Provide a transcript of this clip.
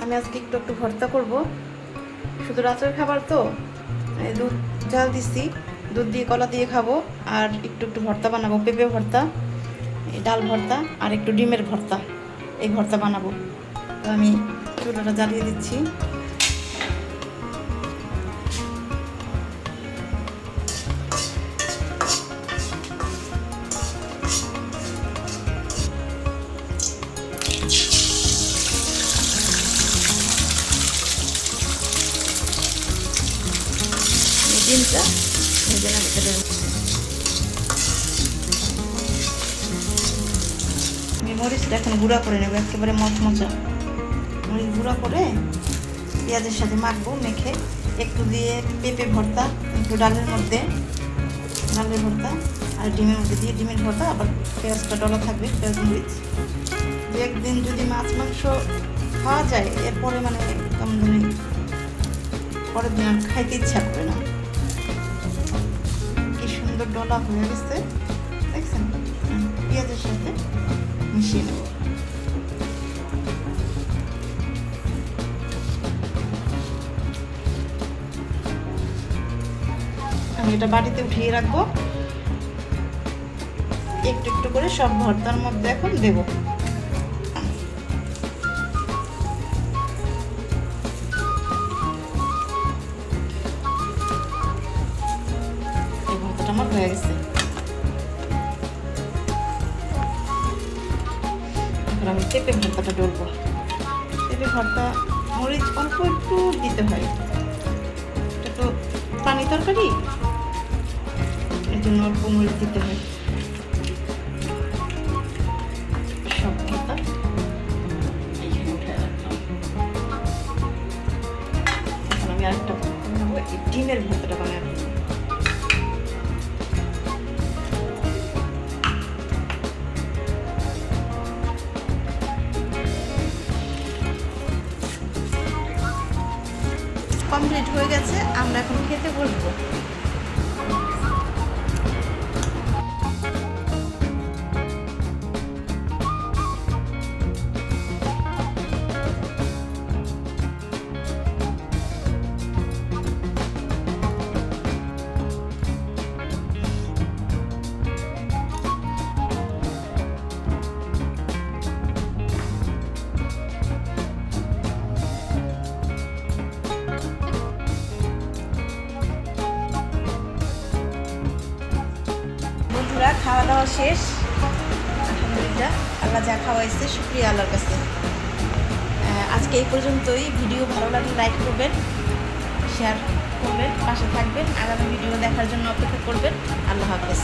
আমি আজকে একটু একটু ভর্তা করব, শুধু রাতের খাবার তো। দুধ জাল দিচ্ছি, দুধ দিয়ে কলা দিয়ে খাবো। আর একটু একটু ভর্তা বানাবো, পেঁপে ভর্তা, ডাল ভর্তা আর একটু ডিমের ভর্তা, এই ভর্তা বানাবো। তো আমি চুলাটা জ্বালিয়ে দিচ্ছি। ডিমটা ভেজে নেব তেলের মধ্যে। আমি মরিচটা এখন গুঁড়া করে নেবো, একেবারে মচমচা মরিচ গুঁড়া করে পেঁয়াজের সাথে মাখবো। মেখে একটু দিয়ে পেঁপে ভর্তা, একটু ডালের মধ্যে ডালের ভর্তা আর ডিমের মধ্যে দিয়ে ডিমের ভর্তা, আবার পেঁয়াজটা ডলা থাকবে, পেঁয়াজ মরিচ। দু একদিন যদি মাছ মাংস খাওয়া যায়, এরপরে মানে কেমন জানি পরের দিন আর খাইতে ইচ্ছা করে না। কি সুন্দর ডলা হয়ে গেছে দেখছেন। পেঁয়াজের সাথে মিশিয়ে নেব। আমি এটা বাটিতে উঠিয়ে রাখবো। একটু একটু করে সব ভর্তার মধ্যে এখন দেব। এই ভর্তাটা আমার হয়ে গেছে। এখন আমি পেঁপে ভর্তাটা ডলবো। পেঁপে ভর্তা মরিচ অল্প একটু দিতে হয়, এটা তো পানি তরকারি, এর জন্য অল্প মরিচ দিতে হয়। সব ভর্তা এইখানে উঠে রাখলাম। এখন আমি আরেকটা বানাবো, এই ডিমের ভর্তাটা বানাবো। কমপ্লিট হয়ে গেছে, আমরা এখন খেতে বসবো। বন্ধুরা, খাওয়া দাওয়া শেষ আলহামদুলিল্লাহ। আল্লাহ যা খাওয়াইছে শুকরিয়া আল্লাহর কাছে। আজকে এই পর্যন্তই। ভিডিও ভালো লাগলে লাইক করবেন, শেয়ার করবেন, পাশে থাকবেন, আগামী ভিডিও দেখার জন্য অপেক্ষা করবেন। আল্লাহ হাফেজ।